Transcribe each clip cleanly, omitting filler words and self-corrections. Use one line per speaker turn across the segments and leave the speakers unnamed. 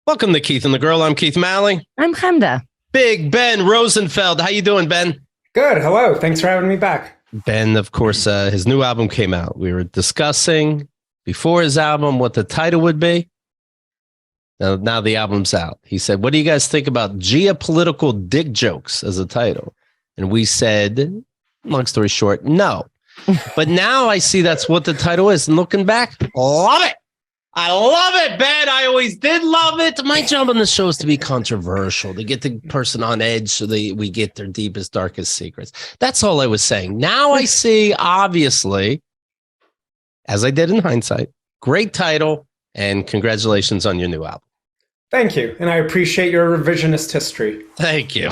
Welcome to Keith and the Girl. I'm Keith Malley.
I'm Chemda.
Big Ben Rosenfeld. How you doing, Ben?
Good. Hello. Thanks for having me back.
Ben, of course, his new album came out. We were discussing before his album what the title would be. Now the album's out. He said, what do you guys think about geopolitical dick jokes as a title? And we said, long story short, no. But now I see that's what the title is. And looking back, love it. I love it, Ben. I always did love it. My job on the show is to be controversial, to get the person on edge so we get their deepest, darkest secrets. That's all I was saying. Now I see, obviously, as I did in hindsight, great title, and congratulations on your new album.
Thank you. And I appreciate your revisionist history.
Thank you.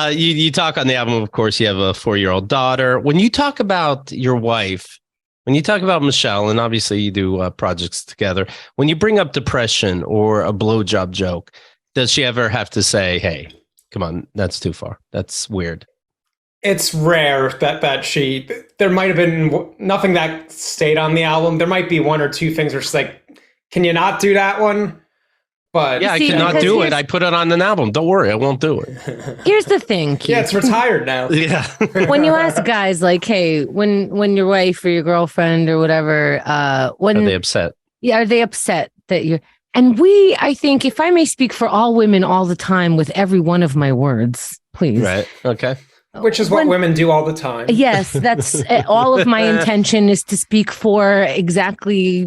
You talk on the album, of course, you have a 4-year-old daughter. When you talk about your wife, when you talk about Michelle, and obviously you do projects together, when you bring up depression or a blowjob joke, does she ever have to say, hey, come on, that's too far. That's weird.
It's rare that there might have been nothing that stayed on the album. There might be one or two things where she's like, can you not do that one? But
yeah, I cannot do it. I put it on an album. Don't worry, I won't do it.
Here's the thing, Keith.
Yeah, it's retired now.
Yeah.
When you ask guys like, hey, when your wife or your girlfriend or whatever, are
they upset?
Yeah, are they upset that you're? And I think, if I may speak for all women all the time with every one of my words, please.
Right. Okay.
Which is what women do all the time.
Yes, that's all of my intention is to speak for exactly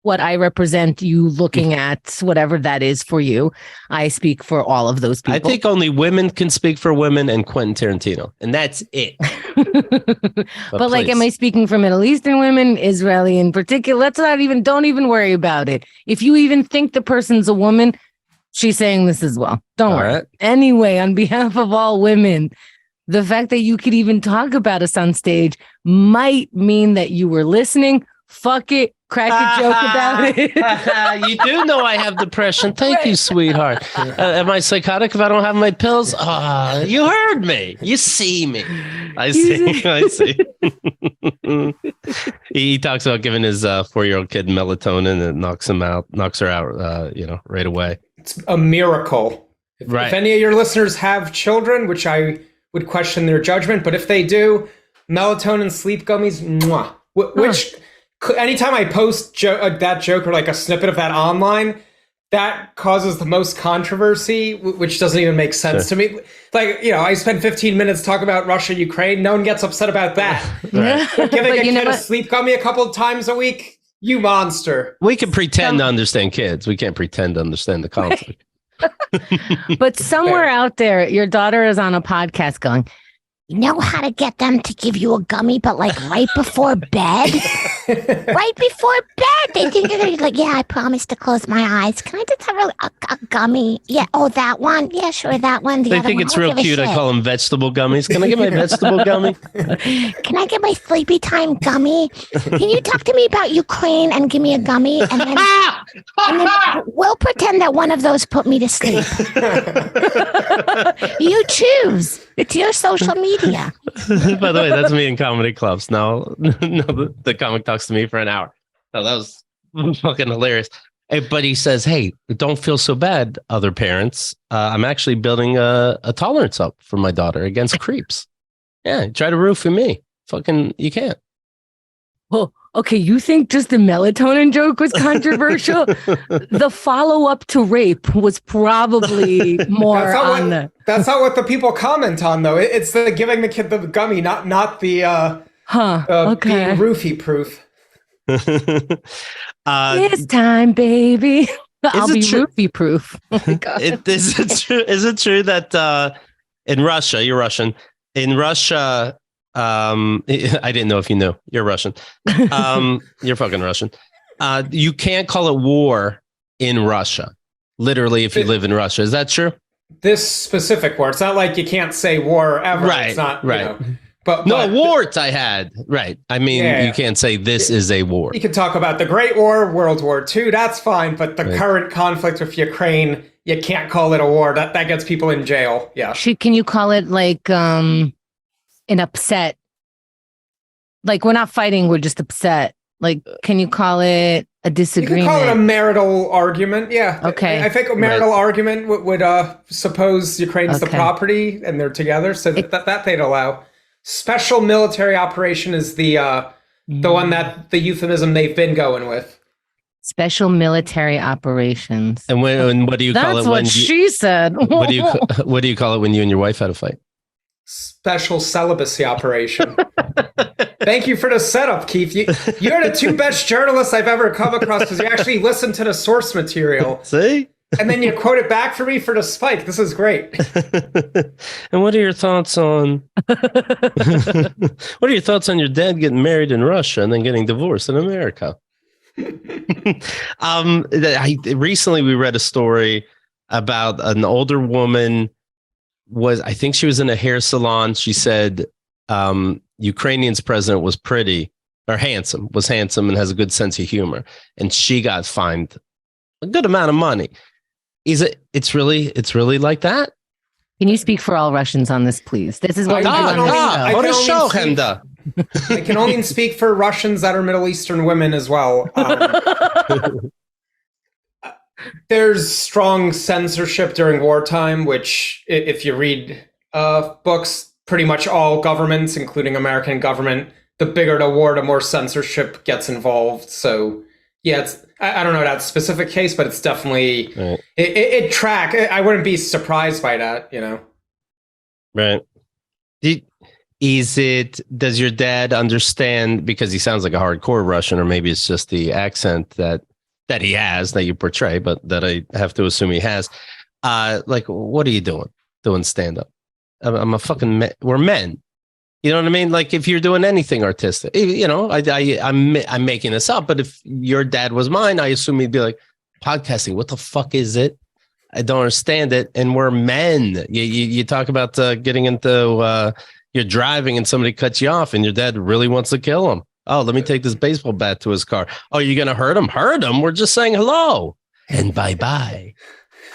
what I represent, you looking at whatever that is for you. I speak for all of those people.
I think only women can speak for women and Quentin Tarantino, and that's it.
but like, am I speaking for Middle Eastern women, Israeli in particular? Don't even worry about it. If you even think the person's a woman, she's saying this as well. Don't worry. Right. Anyway, on behalf of all women, the fact that you could even talk about us on stage might mean that you were listening. Fuck it. Crack a joke about it.
You do know I have depression. Thank you, sweetheart. Am I psychotic if I don't have my pills? You heard me. You see me. I see. He talks about giving his 4-year-old kid melatonin and it knocks her out, right away. It's
a miracle.
Right.
If any of your listeners have children, which I would question their judgment, but if they do, melatonin sleep gummies, mwah. Which... Anytime I post that joke or like a snippet of that online, that causes the most controversy, which doesn't even make sense to me. Like, I spend 15 minutes talking about Russia, Ukraine. No one gets upset about that.
Right.
Giving a kid a sleep gummy a couple of times a week, you monster.
We can pretend to understand kids. We can't pretend to understand the conflict.
But somewhere out there, your daughter is on a podcast going, you know how to get them to give you a gummy, but like right before bed? Right before bed, they think you're going to be like, yeah, I promise to close my eyes. Can I just have a gummy? Yeah. Oh, that one? Yeah, sure, that one.
They think it's real cute. I call them vegetable gummies. Can I get my vegetable gummy?
Can I get my sleepy time gummy? Can you talk to me about Ukraine and give me a gummy? And then we'll pretend that one of those put me to sleep. You choose. It's your social media.
By the way, that's me in comedy clubs. No, the comic talks to me for an hour. Oh, that was fucking hilarious. But he says, hey, don't feel so bad, other parents. I'm actually building a tolerance up for my daughter against creeps. Yeah, try to root for me. Fucking, you can't.
Well, okay, you think just the melatonin joke was controversial? The follow-up to rape was probably more
That's not what the people comment on, though. It's the giving the kid the gummy, not the being roofie-proof.
It's time, baby. I'll be roofie-proof. Oh my God.
Is it true that in Russia, you're Russian, in Russia... I didn't know if you knew. You're Russian. You're fucking Russian. You can't call it war in Russia. Literally, if you live in Russia. Is that true?
This specific war. It's not like you can't say war ever.
Right.
It's not,
right.
But
warts I had. Right. I mean, you can't say this is a war.
You can talk about the Great War, World War II. That's fine. But the current conflict with Ukraine, you can't call it a war. That gets people in jail. Yeah.
Can you call it like an upset, like we're not fighting, we're just upset? Like, can you call it a disagreement.
You can call it a marital argument. Yeah.
Okay.
I think a marital argument would suppose Ukraine's the property and they're together, so that they'd allow. Special military operation is the one that the euphemism they've been going with.
Special military operations.
And what do you call it?
That's what she said.
What do you call it when you and your wife had a fight?
Special celibacy operation. Thank you for the setup, Keith. You're the two best journalists I've ever come across because you actually listen to the source material.
See?
And then you quote it back for me for the spike. This is great.
And what are your thoughts on your dad getting married in Russia and then getting divorced in America? Recently we read a story about an older woman. I think she was in a hair salon. She said Ukrainian's president was handsome and has a good sense of humor. And she got fined a good amount of money. It's really like that?
Can you speak for all Russians on this, please? This is what we do on
the show. Chemda.
I can only speak for Russians that are Middle Eastern women as well. There's strong censorship during wartime, which if you read books, pretty much all governments, including American government, the bigger the war, the more censorship gets involved. So yeah, I don't know that specific case, but it's definitely, right. It track. I wouldn't be surprised by that,
Right. Does your dad understand, because he sounds like a hardcore Russian, or maybe it's just the accent that he has, that you portray, but that I have to assume he has. Like, what are you doing stand-up? I'm a fucking we're men. You know what I mean? Like, if you're doing anything artistic, I'm making this up, but if your dad was mine, I assume he'd be like, podcasting, what the fuck is it? I don't understand it. And we're men. You talk about getting into you're driving and somebody cuts you off and your dad really wants to kill him. Oh, let me take this baseball bat to his car. Oh, you're going to hurt him? Hurt him? We're just saying hello and bye-bye.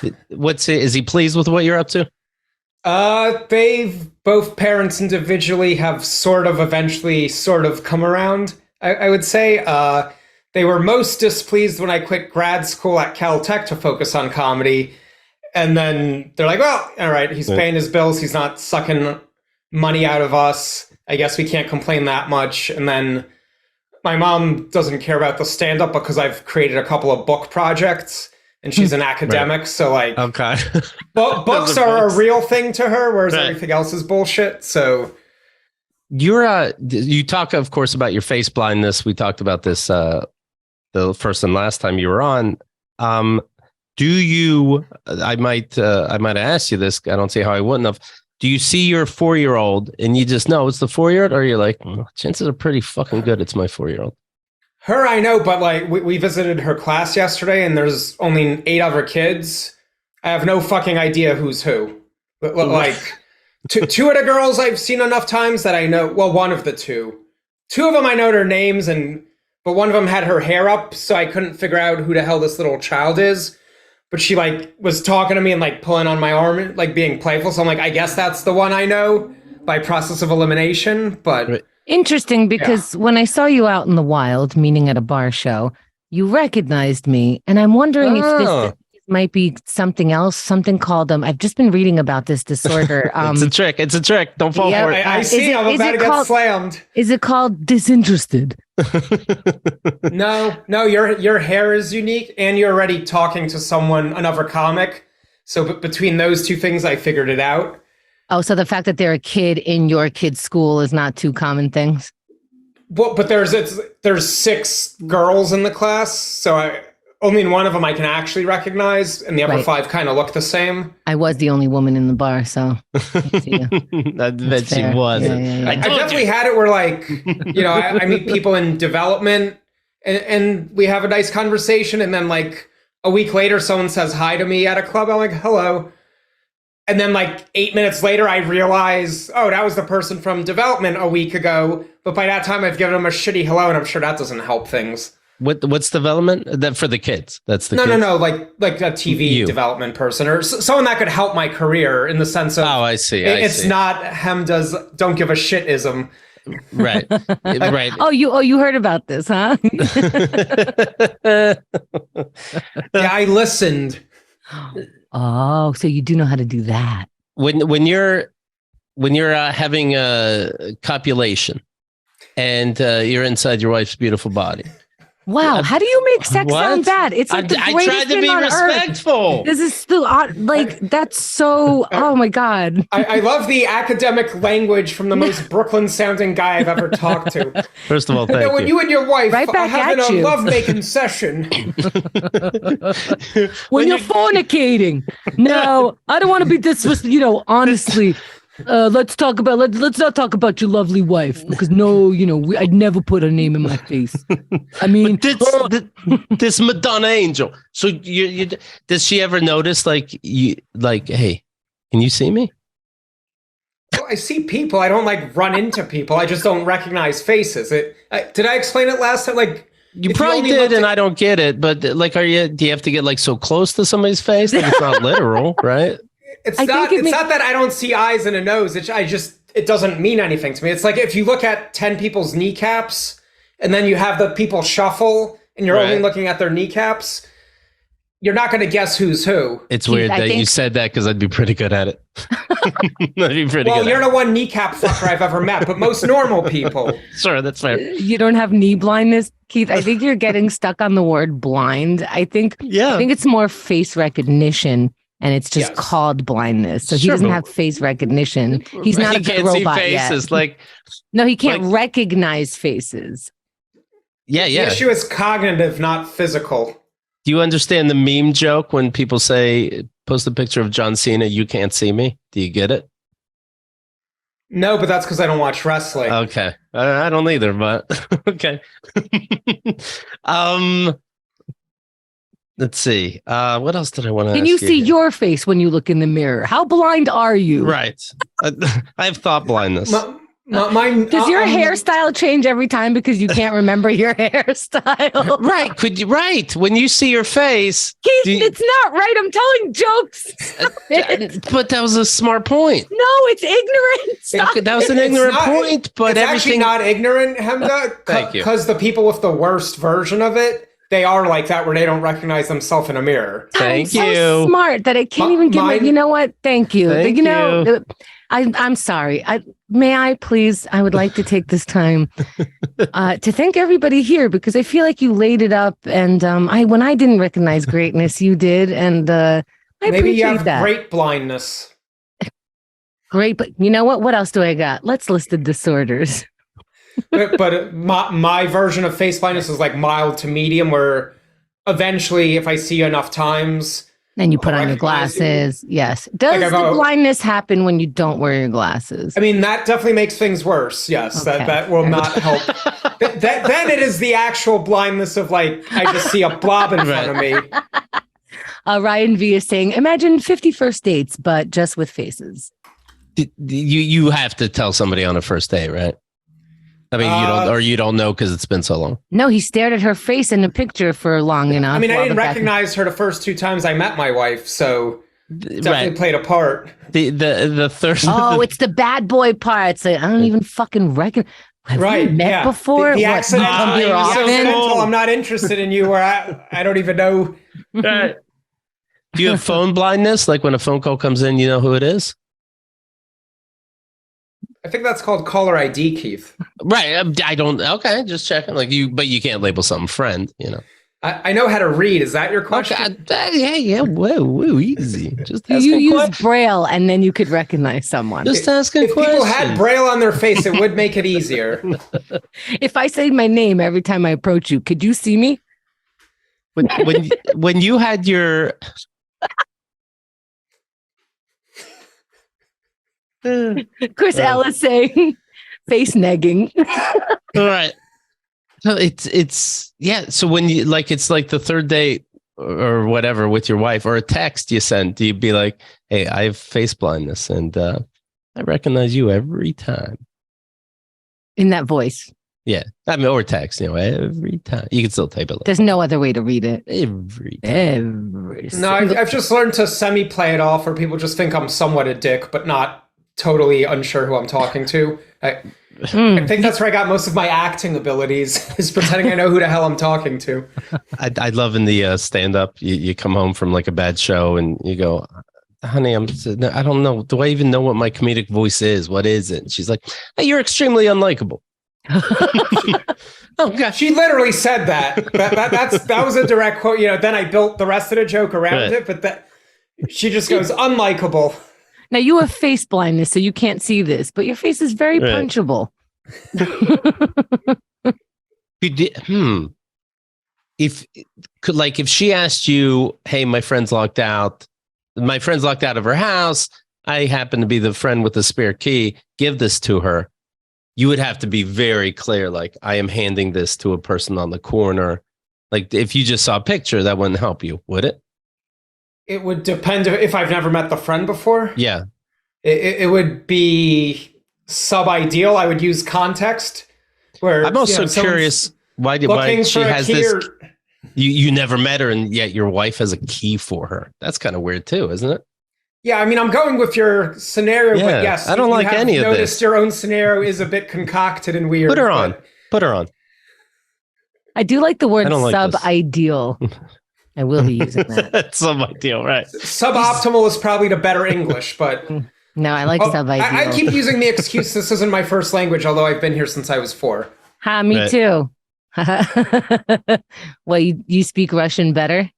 Is he pleased with what you're up to?
Both parents individually have eventually come around. I would say they were most displeased when I quit grad school at Caltech to focus on comedy. And then they're like, well, all right, he's paying his bills. He's not sucking money out of us. I guess we can't complain that much. And then my mom doesn't care about the stand-up because I've created a couple of book projects. And she's an academic, right. So like, okay, books are a real thing to her, whereas everything else is bullshit. So
you talk, of course, about your face blindness. We talked about this the first and last time you were on. Do you? I might ask you this. I don't see how I wouldn't have. Do you see your 4-year-old and you just know it's the 4-year-old, or you're like, chances are pretty fucking good it's my 4-year-old?
Her, I know, but like we visited her class yesterday and there's only 8 other kids. I have no fucking idea who's who. But like two of the girls I've seen enough times that I know, well, one of the two. 2 of them I know their names, but one of them had her hair up, so I couldn't figure out who the hell this little child is. But she like was talking to me and like pulling on my arm, like being playful. So I'm like, I guess that's the one I know by process of elimination, but... Right.
Interesting, because when I saw you out in the wild, meaning at a bar show, you recognized me. And I'm wondering if this might be something else, something called, I've just been reading about this disorder.
It's a trick. Don't fall for it.
I see. I'm about to get slammed.
Is it called disinterested?
No, your hair is unique and you're already talking to another comic. So between those two things, I figured it out.
Oh, so the fact that they're a kid in your kid's school is not two common things?
Well, but there's 6 girls in the class, so only in one of them I can actually recognize, and the other 5 kind of look the same.
I was the only woman in the bar, so
I bet she wasn't.
Yeah.
I definitely had it where, like, I meet people in development, and we have a nice conversation, and then like a week later, someone says hi to me at a club. I'm like, hello. And then like 8 minutes later, I realize, oh, that was the person from development a week ago. But by that time, I've given them a shitty hello, and I'm sure that doesn't help things.
What's development? That for the kids? That's the kids?
No. Like a TV development person or someone that could help my career in the sense of.
Oh, I see.
It's not Chemda's "don't give a shit"ism.
Right. Right.
Oh, you heard about this, huh?
Yeah, I listened.
Oh, so you do know how to do that.
When you're having a copulation and you're inside your wife's beautiful body.
Wow, how do you make sex sound bad? It's like I tried to be respectful. This is still like that's so. Oh my god!
I love the academic language from the most Brooklyn sounding guy I've ever talked to.
First of all, thank you.
When you and your wife
right
are having a lovemaking session.
when you're fornicating. No, I don't want to be disrespectful. Honestly. Let's not talk about your lovely wife because I'd never put her name in my face. I mean,
this Madonna angel. So you does she ever notice hey, can you see me?
Well, I see people. I don't run into people. I just don't recognize faces. Did I explain it last time?
You probably did, and I don't get it. But do you have to get so close to somebody's face? It's not literal, right?
It's not that I don't see eyes and a nose. It doesn't mean anything to me. It's like if you look at 10 people's kneecaps and then you have the people shuffle and you're only looking at their kneecaps, you're not going to guess who's who.
It's weird that you said that because I'd be pretty good at it.
You're the one kneecap fucker I've ever met, but most normal people.
Sure, that's fair.
You don't have knee blindness, Keith. I think you're getting stuck on the word blind. I think it's more face recognition. And it's just called blindness. So he doesn't have face recognition. He's not a good robot
faces,
yet. No, he can't recognize faces.
Yeah.
The issue is cognitive, not physical.
Do you understand the meme joke when people say, post a picture of John Cena, you can't see me? Do you get it?
No, but that's because I don't watch wrestling.
Okay. I don't either, but okay. Let's see. What else did I want to ask you?
Can you see your face when you look in the mirror? How blind are you?
Right. I have thought blindness.
Does your hairstyle change every time because you can't remember your hairstyle?
Right. Right. When you see your face.
Keith, it's not right. I'm telling jokes.
But that was a smart point.
No, it's ignorant.
That was an ignorant point. But
it's actually not ignorant, Chemda.
Thank you.
Because the people with the worst version of it, they are like that where they don't recognize themselves in a mirror.
Thank you.
So smart that I can't even give it. You know what? Thank you.
Thank you.
I'm sorry. May I please? I would like to take this time to thank everybody here because I feel like you laid it up. And when I didn't recognize greatness, you did. And I
maybe you have
that.
Great blindness.
Great, but you know what? What else do I got? Let's list the disorders.
but my version of face blindness is mild to medium, where eventually, if I see you enough times,
then you put on your glasses. Yes. Does the blindness happen when you don't wear your glasses? I
mean, that definitely makes things worse. Yes, okay. that will not help. Then it is the actual blindness of I just see a blob in front of me.
Ryan V is saying, imagine 50 first dates, but just with faces.
You have to tell somebody on a first date, right? I mean, you don't know because it's been so long.
No, he stared at her face in a picture for long enough.
I mean, I didn't recognize her the first 2 times I met my wife, so definitely played a part.
The third.
Oh, it's the bad boy part. It's I don't even fucking recognize. Have we met before?
The accidental. I'm not interested in you, or I don't even know.
Right. Do you have phone blindness? Like when a phone call comes in, you know who it is?
I think that's called caller ID, Keith.
Right. I don't. Okay, just checking. But you can't label something friend.
I know how to read. Is that your question?
Okay. Yeah. Whoa, easy. Just
you use Braille, and then you could recognize someone.
Just asking questions.
If people had Braille on their face, it would make it easier.
If I say my name every time I approach you, could you see me?
When you had your.
Chris Ellis saying face negging.
All right. So it's so when you it's like the third date or whatever with your wife or a text you send, you'd be like, hey, I have face blindness and I recognize you every time.
In that voice.
Yeah. I mean, or text, every time. You can still type it.
There's no other way to read it.
Every time.
No, I've just learned to semi-play it off where people just think I'm somewhat a dick, but not totally unsure who I'm talking to. I think that's where I got most of my acting abilities, is pretending I know who the hell I'm talking to.
I love in the stand-up, you come home from like a bad show and you go, honey, I don't know. Do I even know what my comedic voice is? What is it? And she's like, hey, you're extremely unlikable.
Oh God. She literally said that. That was a direct quote. Then I built the rest of the joke around it, but she just goes, unlikable.
Now you have face blindness, so you can't see this, but your face is very punchable.
If she asked you, hey, my friend's locked out of her house, I happen to be the friend with the spare key, give this to her, you would have to be very clear, like, I am handing this to a person on the corner. Like, if you just saw a picture, that wouldn't help you, would it?
It would depend if I've never met the friend before.
Yeah.
It would be sub-ideal. I would use context. Where
I'm also curious why she has this. You never met her, and yet your wife has a key for her. That's kind of weird too, isn't it?
Yeah, I mean, I'm going with your scenario, but yes,
I don't like any of this.
Noticed your own scenario is a bit concocted and weird.
Put her on.
I do like the word sub-ideal. I will be using that.
That's sub-ideal, right?
Suboptimal is probably the better English, but
no, I like sub-ideal.
I keep using the excuse this isn't my first language, although I've been here since I was 4.
Me too. Well, you speak Russian better?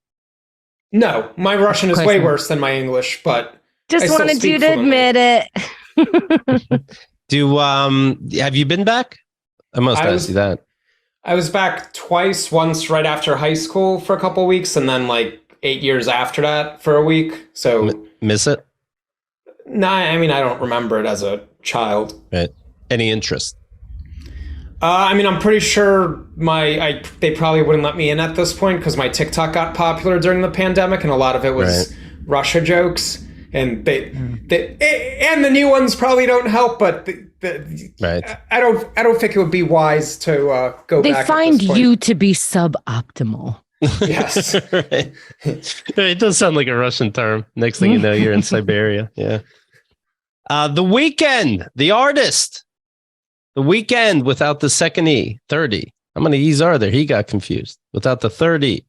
No, my Russian is way worse than my English, but
just wanted you to admit it.
Have you been back? I must ask you that.
I was back twice, once right after high school for a couple of weeks, and then like 8 years after that for a week. So
miss it?
No, I mean, I don't remember it as a child.
Right. Any interest?
I mean, I'm pretty sure they probably wouldn't let me in at this point because my TikTok got popular during the pandemic, and a lot of it was Russia jokes, and and the new ones probably don't help. But I don't think it would be wise to go back. They
find you to be suboptimal.
Yes,
right. It does sound like a Russian term. Next thing you know, you're in Siberia. Yeah. The Weeknd, the artist. The Weeknd without the second E, third E. How many E's are there? He got confused. Without the third E.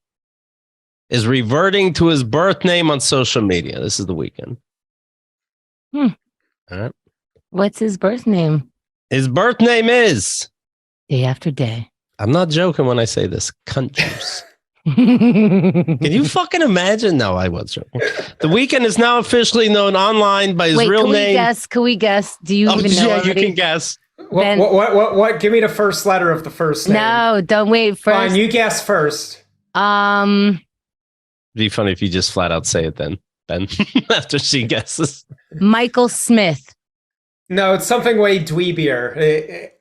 Is reverting to his birth name on social media. This is the Weeknd.
All
right.
What's his birth name?
His birth name is...
Day after day.
I'm not joking when I say this. Cunt juice. Can you fucking imagine? No, I was joking. The Weeknd is now officially known online by his real name.
Can we guess? Do you even know?
Yeah, you can guess.
What? Give me the first letter of the first name.
No, don't wait. First.
Fine, you guess first.
It'd be funny if you just flat out say it then after she guesses.
Michael Smith.
No, it's something way dweebier.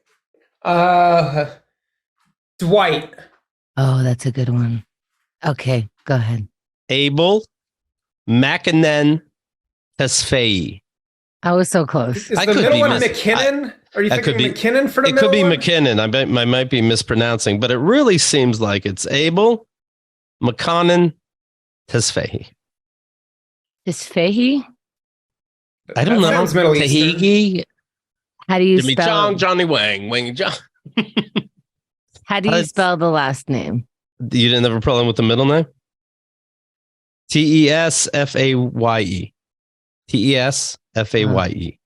Dwight.
Oh, that's a good one. Okay, go ahead.
Abel Makkonen Tesfaye.
I was so close.
Is the middle one McKinnon? Are you thinking McKinnon for the middle one? It
could be McKinnon. I might be mispronouncing, but it really seems like it's Abel Makkonen Tesfaye.
Tesfaye?
I don't know. Tahigi?
How do you
Jimmy
spell?
Chong, Johnny Wang, Wang John.
How do you spell the last name?
You didn't have a problem with the middle name? Tesfaye. Tesfaye.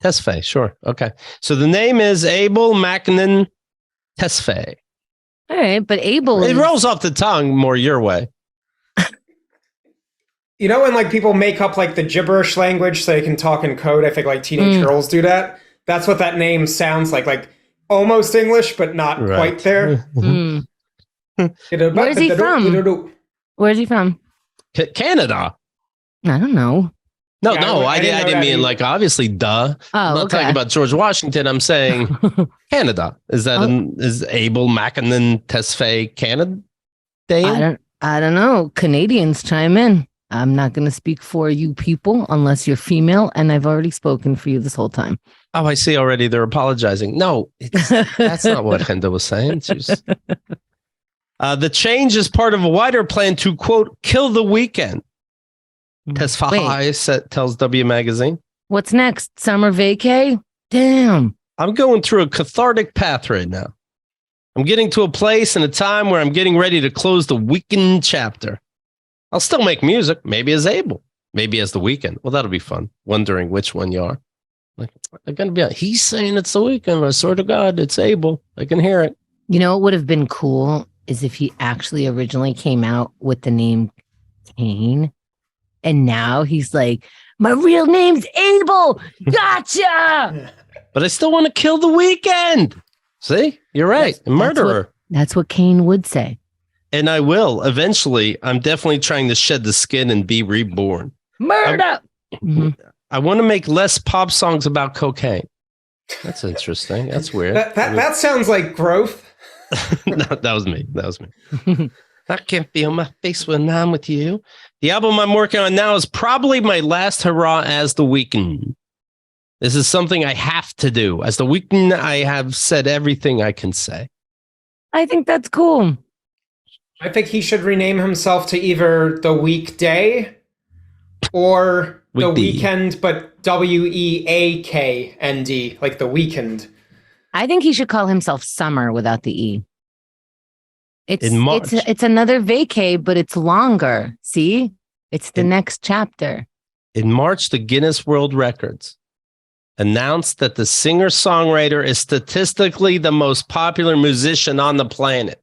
Tesfaye, sure. Okay. So the name is Abel Makkonen Tesfaye.
All right, but Abel...
It rolls off the tongue more your way.
You know when like people make up like the gibberish language so they can talk in code? I think like teenage girls do that. That's what that name sounds like almost English, but not quite there.
Where's he from? Where's he from?
Canada.
I don't know.
No, I didn't mean like obviously duh. I'm not talking about George Washington. I'm saying Canada. Is Abel Makkonen Tesfaye Canada?
I don't know. Canadians chime in. I'm not going to speak for you people unless you're female, and I've already spoken for you this whole time.
Oh, I see already. They're apologizing. No, that's not what Chemda was saying. The change is part of a wider plan to, quote, kill the Weeknd. Tesfaye tells W Magazine.
What's next? Summer vacay? Damn.
I'm going through a cathartic path right now. I'm getting to a place and a time where I'm getting ready to close the Weeknd chapter. I'll still make music, maybe as Abel, maybe as the Weeknd. Well, that'll be fun. Wondering which one you are. Like, I'm gonna be. He's saying it's the Weeknd. I swear to God, it's Abel. I can hear it.
You know what would have been cool is if he actually originally came out with the name Kane, and now he's like, my real name's Abel. Gotcha.
But I still want to kill the Weeknd. See, you're right. Murderer.
That's what Kane would say.
And I will eventually. I'm definitely trying to shed the skin and be reborn.
Murder.
I want to make less pop songs about cocaine. That's interesting. That's weird.
That sounds like growth.
No, that was me. I can't feel my face when I'm with you. The album I'm working on now is probably my last hurrah as the Weeknd. This is something I have to do. As the Weeknd, I have said everything I can say.
I think that's cool.
I think he should rename himself to either the Weekday or the Weekend, but Weaknd, like the Weekend.
I think he should call himself Summer without the E.
March.
It's another vacay, but it's longer. See? It's the next chapter.
In March, the Guinness World Records announced that the singer-songwriter is statistically the most popular musician on the planet.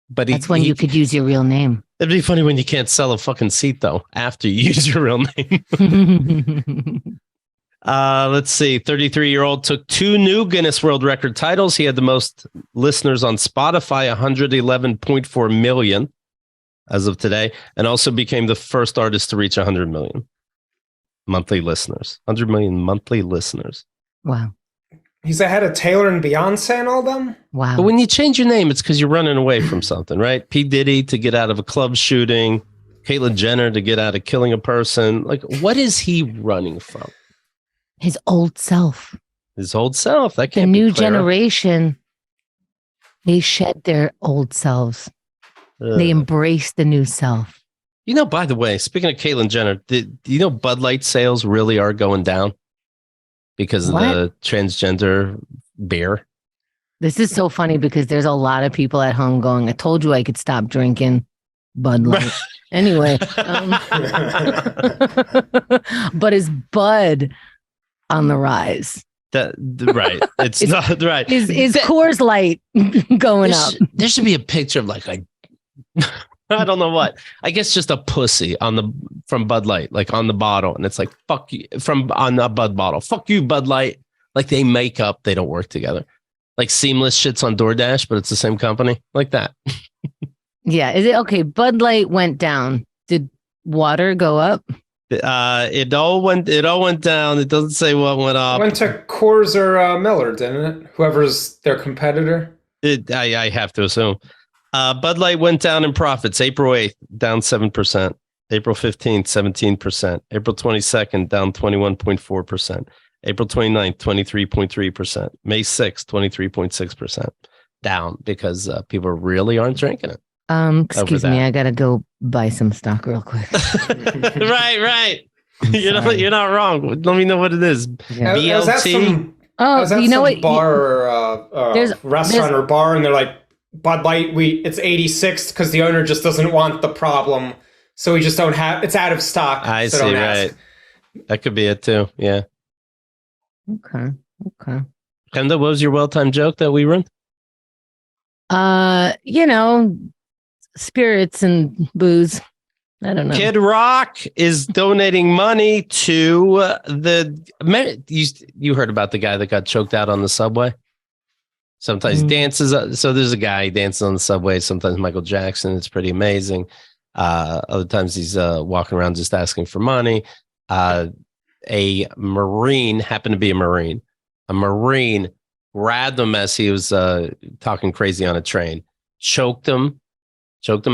But
that's when you could use your real name.
It'd be funny when you can't sell a fucking seat, though, after you use your real name. Let's see. 33-year-old took 2 new Guinness World Record titles. He had the most listeners on Spotify, 111.4 million as of today, and also became the first artist to reach 100 million monthly listeners. 100 million monthly listeners.
Wow.
He's ahead of Taylor and Beyonce and all them?
Wow.
But when you change your name, it's because you're running away from something, right? P. Diddy to get out of a club shooting, Caitlyn Jenner to get out of killing a person. Like, what is he running from?
His old self.
His old self. That can't
be
The new
generation, they shed their old selves. They embrace the new self.
You know, by the way, speaking of Caitlyn Jenner, do you know Bud Light sales really are going down because of the transgender beer?
This is so funny because there's a lot of people at home going, I told you I could stop drinking Bud Light. Anyway. But is Bud on the rise?
Right. It's not right.
Is Coors Light going up?
There should be a picture of like I don't know what. I guess just a pussy from Bud Light, like on the bottle, and it's like fuck you on a Bud bottle. Fuck you, Bud Light. Like they make up, they don't work together. Like Seamless shits on DoorDash, but it's the same company, like that.
Yeah, is it okay? Bud Light went down. Did water go up?
It all went down. It doesn't say what went up.
It went to Coors or Miller, didn't it? Whoever's their competitor.
I have to assume. Bud Light went down in profits. April 8th, down 7%. April 15th, 17%. April 22nd, down 21.4%. April 29th, 23.3%. May 6th, 23.6%. Down because people really aren't drinking it.
Excuse me, I gotta go buy some stock real quick.
Right. You're not wrong. Let me know what it is.
Yeah.
BLT.
You know what?
Bar or restaurant or bar, and they're like, Bud Light, it's 86 because the owner just doesn't want the problem, so we just don't have. It's out of stock.
I
so
see.
Don't
right.
ask.
That could be it too. Yeah.
Okay.
Chemda, what was your well-timed joke that we run?
Spirits and booze. I don't know.
Kid Rock is donating money to you heard about the guy that got choked out on the subway? Sometimes dances. So there's a guy dances on the subway. Sometimes Michael Jackson. It's pretty amazing. Other times he's walking around just asking for money. A Marine happened to be a Marine. A Marine grabbed him as he was talking crazy on a train. Choked him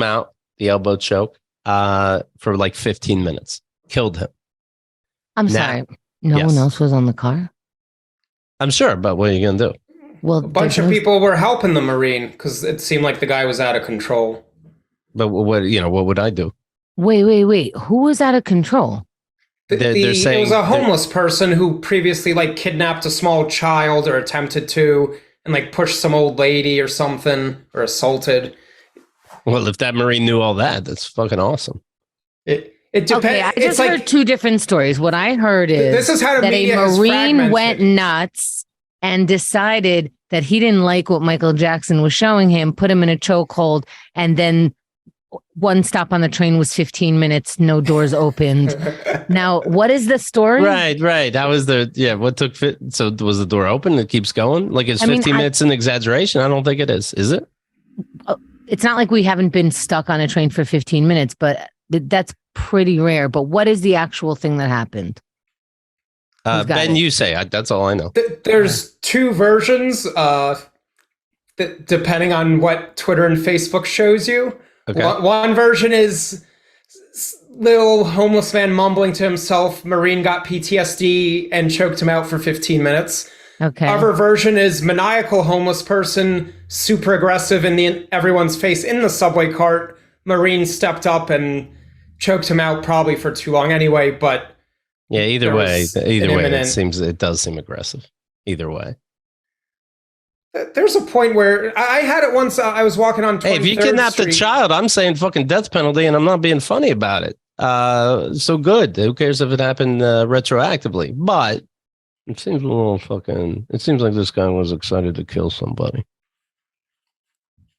out. The elbow choke. For like 15 minutes. Killed him.
I'm sorry. No one else was on the car?
I'm sure, but what are you going to do?
Well,
a bunch of people were helping the Marine because it seemed like the guy was out of control.
But what would I do?
Wait. Who was out of control?
They're saying
it was a homeless person who previously like kidnapped a small child or attempted to, and like pushed some old lady or something, or assaulted.
Well, if that Marine knew all that, that's fucking awesome.
It depends.
Okay, I just heard two different stories. What I heard is
this is how
that a Marine went nuts and decided that he didn't like what Michael Jackson was showing him, put him in a chokehold, and then one stop on the train was 15 minutes, no doors opened. Now, what is the story?
Right. That was what took fit. So was the door open? It keeps going? Like it's 15 minutes an exaggeration? I don't think it is. Is it?
It's not like we haven't been stuck on a train for 15 minutes, but that's pretty rare. But what is the actual thing that happened?
Ben, you say. That's all I know.
There's two versions, depending on what Twitter and Facebook shows you. Okay. One version is little homeless man mumbling to himself, Marine got PTSD and choked him out for 15 minutes.
Okay.
Other version is maniacal homeless person, super aggressive in everyone's face in the subway cart. Marine stepped up and choked him out probably for too long anyway, but
yeah, either way, it does seem aggressive. Either way.
There's a point where I had it once. I was walking on 23rd
Hey, if you kidnapped a child, I'm saying fucking death penalty, and I'm not being funny about it. So good. Who cares if it happened retroactively? But it seems a little fucking. It seems like this guy was excited to kill somebody.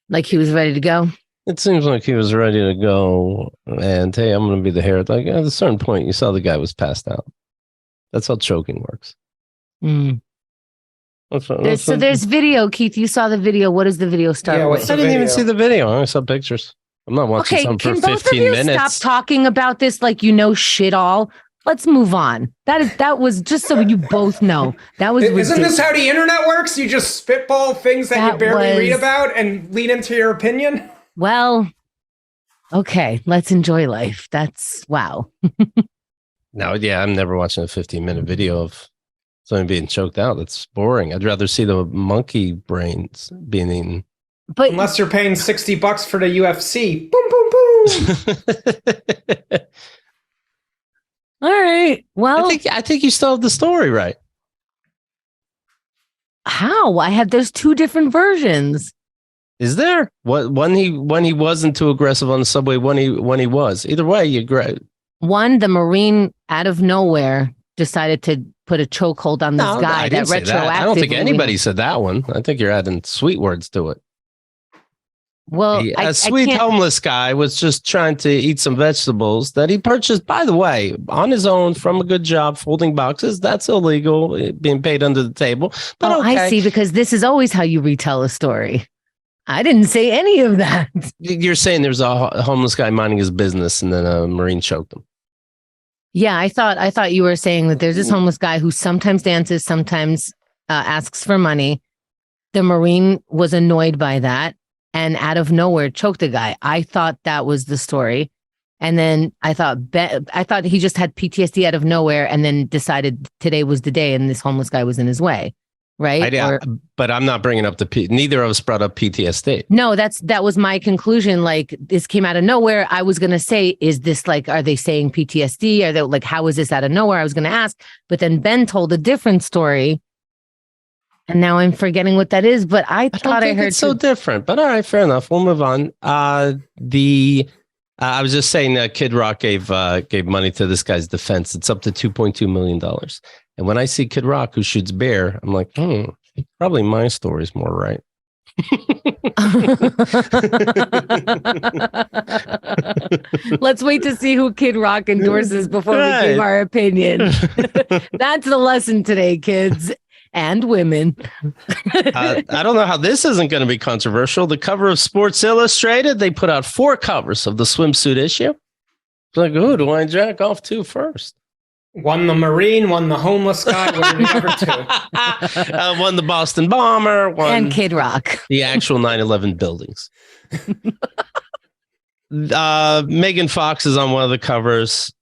Like he was ready to go.
It seems like he was ready to go, and hey, I'm going to be the hero. Like at a certain point, you saw the guy was passed out. That's how choking works.
Mm. So there's video, Keith. You saw the video. What does the video start with?
I didn't even see the video. I saw pictures. I'm not watching something for 15 minutes. Can both of you
stop talking about this like you know shit all? Let's move on. That was just so you both know. That was ridiculous.
Isn't this how the internet works? You just spitball things that you barely read about and lead into your opinion?
Well, okay. Let's enjoy life. That's wow.
No, yeah, I'm never watching a 15-minute video of someone being choked out. That's boring. I'd rather see the monkey brains being eaten.
But unless you're paying $60 for the UFC. Boom, boom, boom.
All right. Well,
I think you still have the story right.
How? There's two different versions.
Is there? What when he wasn't too aggressive on the subway, when he was. Either way, you're great.
One, the Marine out of nowhere decided to put a chokehold on this guy. That retroactively.
I don't think anybody said that one. I think you're adding sweet words to it.
Well,
a sweet homeless guy was just trying to eat some vegetables that he purchased, by the way, on his own from a good job folding boxes. That's illegal, being paid under the table. But okay.
I see, because this is always how you retell a story. I didn't say any of that.
You're saying there's a homeless guy minding his business and then a Marine choked him.
Yeah, I thought you were saying that there's this homeless guy who sometimes dances, sometimes asks for money. The Marine was annoyed by that and out of nowhere choked a guy. I thought that was the story. And then I thought he just had PTSD out of nowhere and then decided today was the day and this homeless guy was in his way. Right.
But I'm not bringing up neither of us brought up PTSD.
No, that was my conclusion. Like, this came out of nowhere. I was going to say, is this like, are they saying PTSD? Are they like, how is this out of nowhere? I was going to ask, but then Ben told a different story. And now I'm forgetting what that is, but I thought I heard
it's so different, but all right, fair enough. We'll move on. I was just saying that Kid Rock gave money to this guy's defense. It's up to $2.2 million. And when I see Kid Rock who shoots bear, I'm like, probably my story's more right.
Let's wait to see who Kid Rock endorses before we give our opinion. That's the lesson today, kids and women.
I don't know how this isn't going to be controversial. The cover of Sports Illustrated, they put out 4 covers of the swimsuit issue. It's like, who do I jack off to first?
One the Marine, one the homeless guy, what are the other 2?
One the Boston bomber, one
and Kid Rock.
The actual 9/11 buildings. Megan Fox is on one of the covers.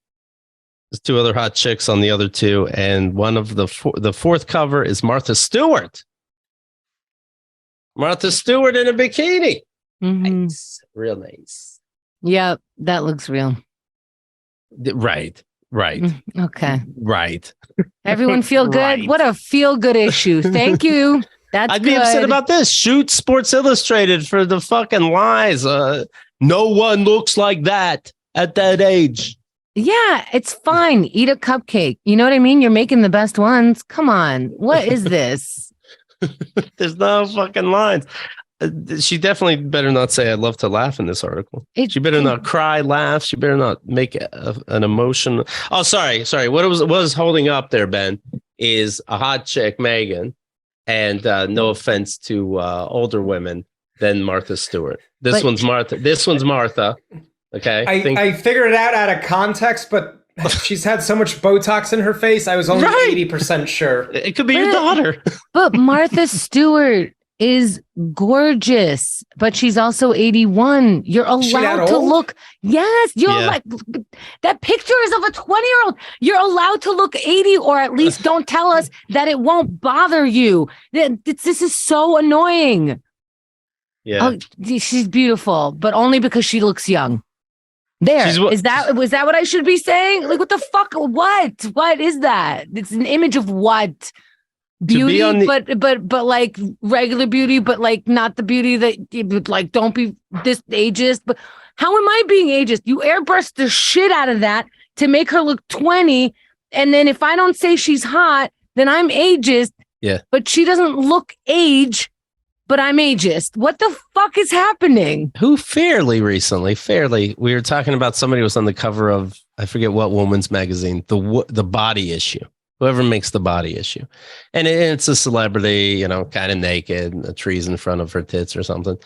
There's 2 other hot chicks on the other 2, and one of the 4th cover is Martha Stewart. Martha Stewart in a bikini.
Mm-hmm.
Nice. Real nice.
Yeah, that looks real.
Right. Right.
Okay.
Right.
Everyone feel good?
Right.
What a feel-good issue. Thank you. That's
I'd be upset about this. Shoot Sports Illustrated for the fucking lies. No one looks like that at that age.
Yeah, it's fine. Eat a cupcake. You know what I mean? You're making the best ones. Come on. What is this?
There's no fucking lines. She definitely better not say I'd love to laugh in this article. She better not cry, laugh. She better not make an emotion. Oh, sorry. What was holding up there, Ben, is a hot chick, Megan, and no offense to older women than Martha Stewart. This one's Martha. Okay.
I figured it out of context, but she's had so much Botox in her face. I was only 80% sure.
It could be your daughter.
But Martha Stewart is gorgeous, but she's also 81. You're allowed to look. Yes, you're like that picture is of a 20-year-old. You're allowed to look 80, or at least don't tell us that it won't bother you. This is so annoying.
Yeah.
Oh, she's beautiful, but only because she looks young. Was that what I should be saying? Like, what the fuck? What is that? It's an image of what? Beauty, but like regular beauty, but like not the beauty that like don't be this ageist. But how am I being ageist? You airbrushed the shit out of that to make her look 20, and then if I don't say she's hot, then I'm ageist.
Yeah,
but she doesn't look age. But I'm ageist. What the fuck is happening?
Who fairly recently, we were talking about somebody who was on the cover of, I forget what woman's magazine, the Body Issue, whoever makes the Body Issue. And it's a celebrity, you know, kind of naked, a tree's in front of her tits or something.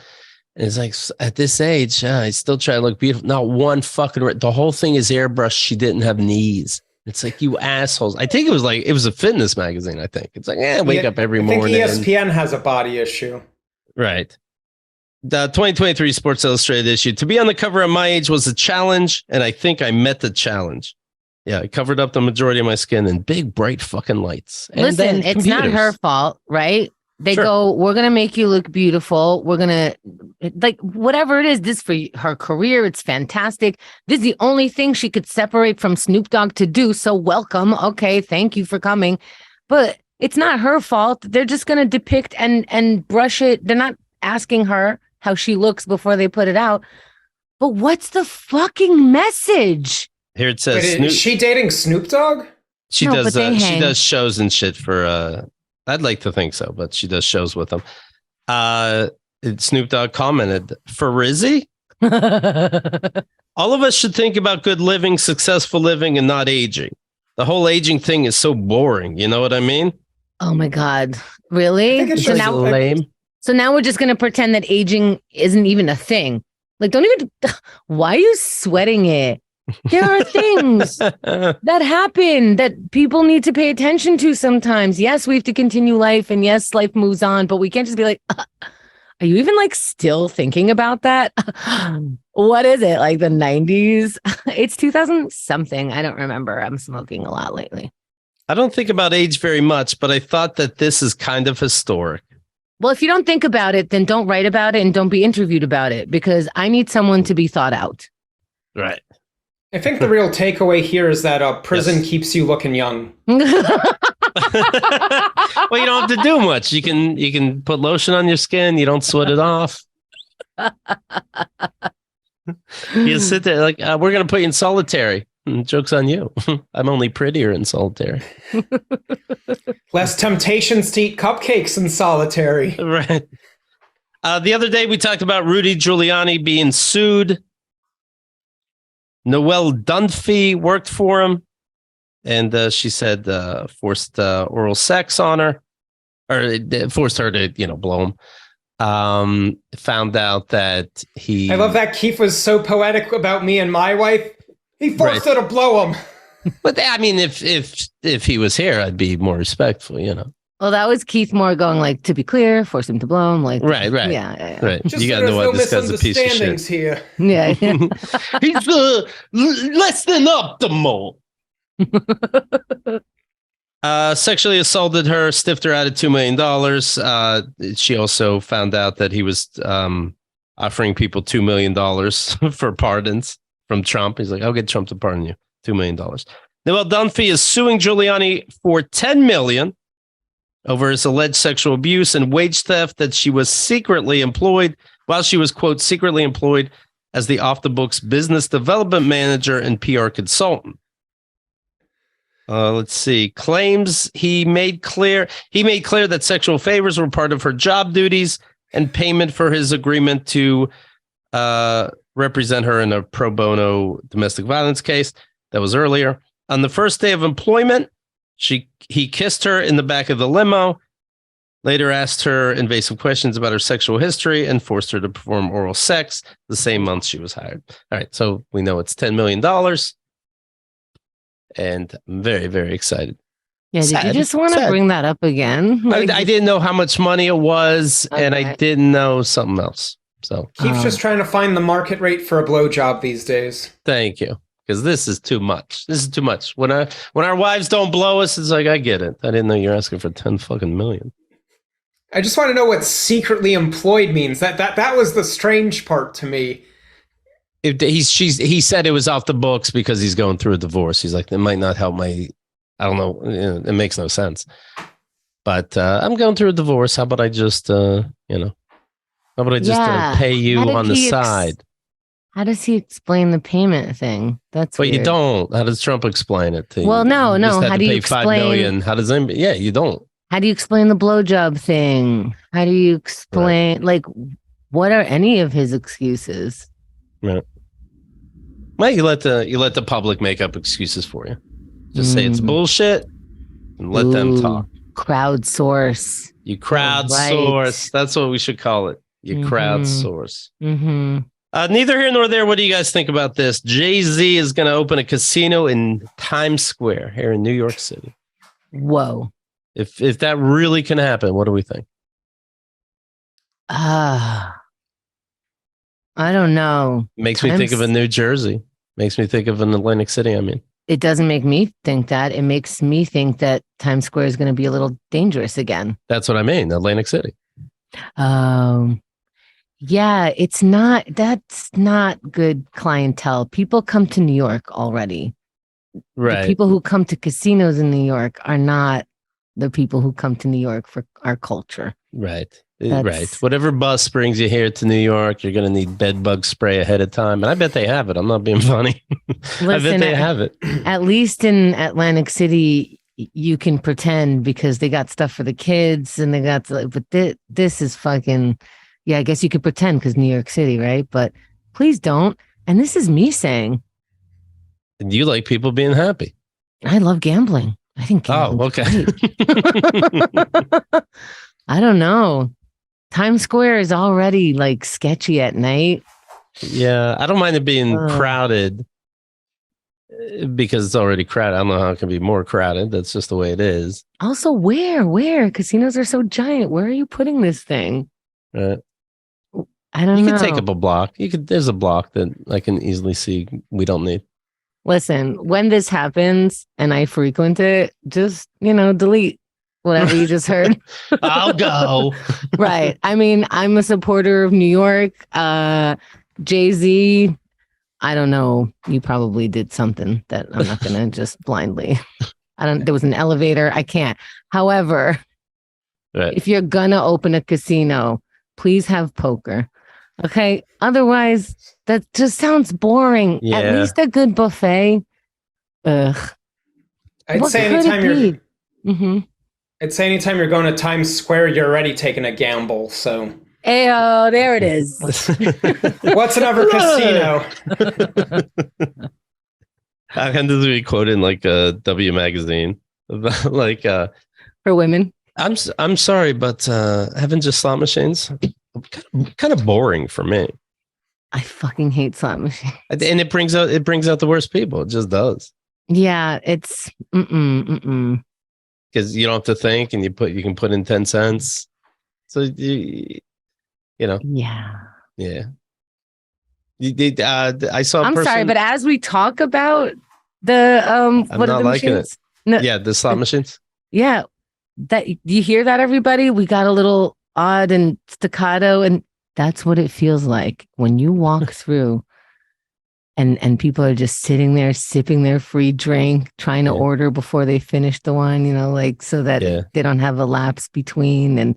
And it's like, at this age, I still try to look beautiful. Not one fucking, the whole thing is airbrushed. She didn't have knees. It's like, you assholes. I think it was a fitness magazine, I think. It's like, wake up every morning.
I think ESPN has a Body Issue.
Right. The 2023 Sports Illustrated issue. To be on the cover at my age was a challenge, and I think I met the challenge. Yeah, I covered up the majority of my skin in big, bright fucking lights. And
listen, it's not her fault, right? They go, we're going to make you look beautiful. We're going to, like, whatever it is, this for her career, it's fantastic. This is the only thing she could separate from Snoop Dogg to do. So welcome. Okay, thank you for coming. But it's not her fault. They're just going to depict and brush it. They're not asking her how she looks before they put it out. But what's the fucking message?
Here it says,
is she dating Snoop Dogg?
She does shows and shit for, I'd like to think so, but she does shows with them. Snoop Dogg commented, for Rizzy? All of us should think about good living, successful living, and not aging. The whole aging thing is so boring. You know what I mean?
Oh my God. Really?
So now, lame.
So now we're just going to pretend that aging isn't even a thing. Like, don't even, why are you sweating it? There are things that happen that people need to pay attention to sometimes. Yes, we have to continue life, and yes, life moves on, but we can't just be like, are you even like still thinking about that? What is it? Like the 90s? It's 2000 something. I don't remember. I'm smoking a lot lately.
I don't think about age very much, but I thought that this is kind of historic.
Well, if you don't think about it, then don't write about it and don't be interviewed about it, because I need someone to be thought out.
Right.
I think the real takeaway here is that prison keeps you looking young.
Well, you don't have to do much. You can put lotion on your skin. You don't sweat it off. You sit there like, we're going to put you in solitary. Joke's on you. I'm only prettier in solitary.
Less temptations to eat cupcakes in solitary.
Right. The other day we talked about Rudy Giuliani being sued. Noelle Dunphy worked for him, and she said forced oral sex on her, or forced her to, blow him. Found out that he...
I love that Keith was so poetic about me and my wife. He forced her to blow him.
But I mean, if he was here, I'd be more respectful,
Well, that was Keith Moore going like, to be clear, force him to blow him. Like,
right.
Yeah.
Right.
Just
you got to know what this guy's a piece of shit.
Here.
Yeah.
He's less than optimal. Sexually assaulted her, stiffed her out of $2 million. She also found out that he was offering people $2 million for pardons from Trump. He's like, I'll get Trump to pardon you. $2 million. Noelle Dunphy is suing Giuliani for $10 million over his alleged sexual abuse and wage theft that she was secretly employed while she was, quote, secretly employed as the off-the-books business development manager and PR consultant. Let's see. Claims he made clear that sexual favors were part of her job duties and payment for his agreement to represent her in a pro bono domestic violence case. That was earlier. On the first day of employment, he kissed her in the back of the limo, later asked her invasive questions about her sexual history, and forced her to perform oral sex the same month she was hired. All right, so we know it's $10 million. And I'm very, very excited.
Yeah, did you just want to bring that up again?
I didn't know how much money it was, and I didn't know something else. So
Keith's just trying to find the market rate for a blowjob these days.
Thank you, because this is too much. This is too much. When our wives don't blow us, it's like, I get it. I didn't know you're asking for 10 fucking million.
I just want to know what secretly employed means. That was the strange part to me.
He said it was off the books because he's going through a divorce. He's like, it might not help my, I don't know. It makes no sense. But I'm going through a divorce. How about I just, how about I just pay you on the side?
How does he explain the payment thing? That's
weird.
You
don't. How does Trump explain it?
Well, no. How do you explain? $5
million. How does anybody? Yeah, you don't.
How do you explain the blowjob thing? How do you explain, what are any of his excuses?
Right. Well, you let the public make up excuses for you. Just say it's bullshit and let them talk.
Crowdsource.
You crowdsource. Right. That's what we should call it. You crowdsource.
Mm-hmm.
Neither here nor there. What do you guys think about this? Jay-Z is going to open a casino in Times Square here in New York City.
Whoa.
If that really can happen, what do we think?
I don't know.
Makes me think of a New Jersey. Makes me think of an Atlantic City, I mean.
It doesn't make me think that. It makes me think that Times Square is going to be a little dangerous again.
That's what I mean, Atlantic City.
Yeah, that's not good clientele. People come to New York already.
Right.
The people who come to casinos in New York are not the people who come to New York for our culture.
Right. Right. Whatever bus brings you here to New York, you're going to need bed bug spray ahead of time. And I bet they have it. I'm not being funny.
Listen,
I bet they have it.
At least in Atlantic City, you can pretend because they got stuff for the kids and they got, but this is fucking, yeah, I guess you could pretend because New York City, right? But please don't. And this is me saying.
And you like people being happy.
I love gambling. I think.
Oh, okay.
I don't know. Times Square is already sketchy at night.
Yeah, I don't mind it being crowded because it's already crowded. I don't know how it can be more crowded. That's just the way it is.
Also, where? Casinos are so giant. Where are you putting this thing?
Right.
I don't know.
You can take up a block. There's a block that I can easily see we don't need.
Listen, when this happens and I frequent it, just, delete whatever you just heard.
I'll go.
Right. I mean, I'm a supporter of New York. Jay-Z, I don't know. You probably did something that I'm not going to just blindly. There was an elevator. I can't. However, if you're going to open a casino, please have poker. Okay. Otherwise, that just sounds boring. Yeah. At least a good buffet. Ugh.
I'd say anytime you're going to Times Square, you're already taking a gamble. So,
Ayo, there it is.
What's another casino?
I can just be quoted in a W magazine,
for women.
I'm sorry, but having just slot machines kind of boring for me.
I fucking hate slot machines,
and it brings out the worst people. It just does.
Yeah, it's
because you don't have to think, and you can put in 10 cents. So you know.
Yeah.
You did. I saw.
I'm sorry, but as we talk about the
I'm
what
not
are the
liking
machines?
it. No, yeah, the slot machines.
Yeah, that you hear that, everybody? We got a little odd and staccato, and that's what it feels like when you walk through And people are just sitting there sipping their free drink, trying to order before they finish the one, like so that they don't have a lapse between, and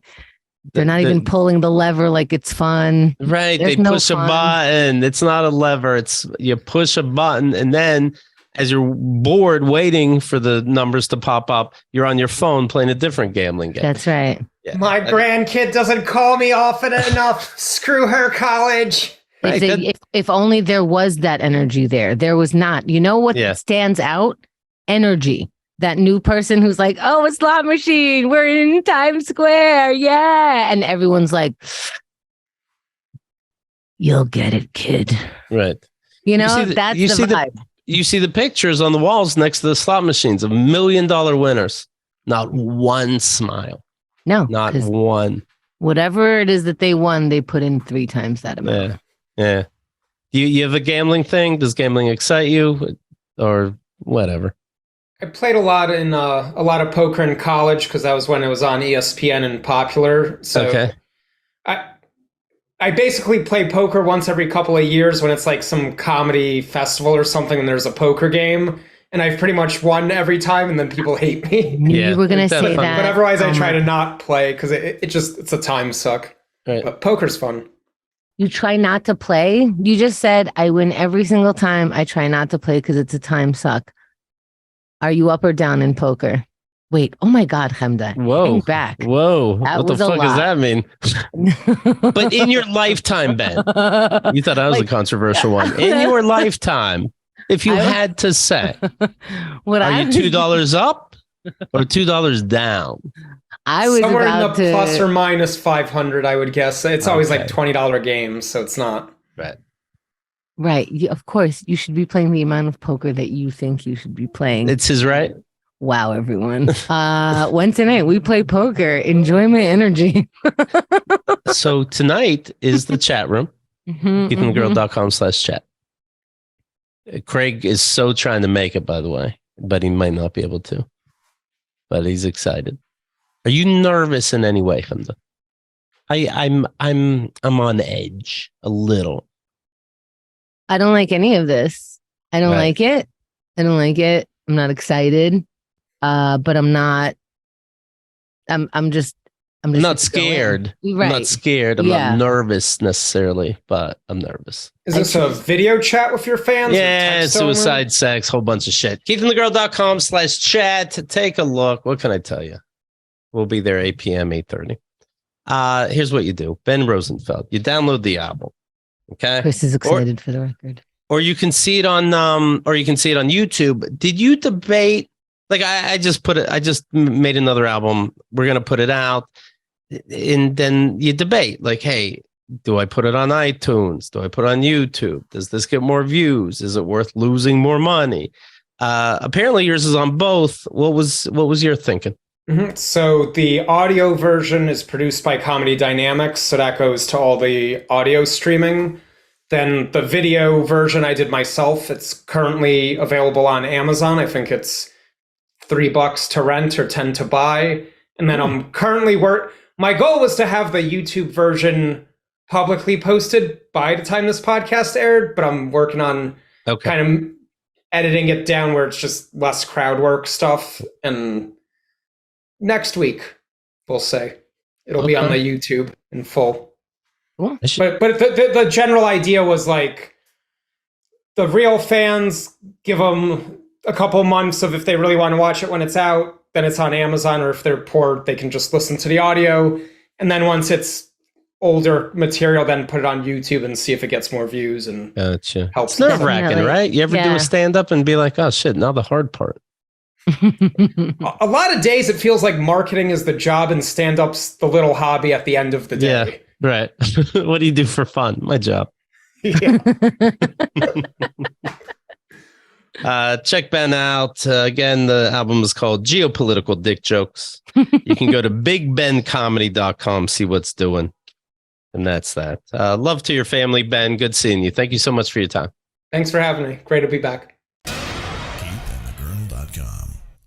they're not even pulling the lever like it's fun.
Right.
There's
they
no
push
fun.
a button. It's not a lever. It's you push a button, and then as you're bored waiting for the numbers to pop up, you're on your phone playing a different gambling game.
That's right.
Yeah. My grandkid doesn't call me often enough. Screw her, college.
Right, if only there was that energy there. There was not. You know what stands out? Energy. That new person who's like, oh, a slot machine. We're in Times Square. Yeah. And everyone's like, you'll get it, kid.
Right.
That's the vibe.
You see the pictures on the walls next to the slot machines of $1 million winners. Not one smile.
No.
Not one.
Whatever it is that they won, they put in 3 times that amount.
Yeah. You have a gambling thing? Does gambling excite you or whatever?
I played a lot of poker in college because that was when it was on ESPN and popular. So I basically play poker once every couple of years when it's like some comedy festival or something and there's a poker game. And I've pretty much won every time and then people hate me.
You were going to say that.
But otherwise I try to not play because it's a time suck. Right. But poker's fun.
You try not to play? You just said, I win every single time. I try not to play because it's a time suck. Are you up or down in poker? Wait, oh my God, Chemda.
Whoa.
Hang back.
Whoa. What the fuck does that mean? But in your lifetime, Ben, you thought I was a controversial one. In your lifetime, if you had to say, are you $2 up or $2 down?
I was somewhere in the plus or minus 500, I would guess. It's always like $20 games, so it's not.
Right. Of course, you should be playing the amount of poker that you think you should be playing.
It's his right.
Wow, everyone. Wednesday night, we play poker. Enjoy my energy.
So tonight is the chat room. KeepingTheGirl.com/chat. Craig is so trying to make it, by the way, but he might not be able to. But he's excited. Are you nervous in any way, Chemda? I'm on edge a little.
I don't like any of this. I don't like it. I'm not excited. But I'm not. I'm just
not scared. Right. I'm not scared. I'm not nervous necessarily, but I'm nervous.
Is this a video chat with your fans?
Yeah, suicide, sex, whole bunch of shit. KeepingTheGirl.com/chat. Take a look. What can I tell you? We'll be there 8 p.m., 8:30. Here's what you do. Ben Rosenfeld. You download the album. Okay.
Chris is excited for the record.
Or you can see it on YouTube. Did you debate? Like I just made another album. We're gonna put it out. And then you debate, like, hey, do I put it on iTunes? Do I put it on YouTube? Does this get more views? Is it worth losing more money? Apparently yours is on both. What was your thinking?
Mm-hmm. So the audio version is produced by Comedy Dynamics, so that goes to all the audio streaming. Then the video version I did myself. It's currently available on Amazon. I think it's $3 to rent or 10 to buy. And then I'm currently my goal was to have the YouTube version publicly posted by the time this podcast aired, but I'm working on kind of editing it down where it's just less crowd work stuff. And next week, we'll say it'll be on the YouTube in full. But the general idea was like the real fans, give them a couple months of if they really want to watch it when it's out, then it's on Amazon, or if they're poor, they can just listen to the audio. And then once it's older material, then put it on YouTube and see if it gets more views and helps.
It's nerve-wracking, right? You ever do a stand-up and be like, oh shit, now the hard part.
A lot of days it feels like marketing is the job and stand-up's the little hobby at the end of the day.
Yeah, right. What do you do for fun? My job.
Yeah.
Check Ben out. Again, the album is called Geopolitical Dick Jokes. You can go to bigbencomedy.com, see what's doing. And that's that. Love to your family, Ben. Good seeing you. Thank you so much for your time.
Thanks for having me. Great to be back.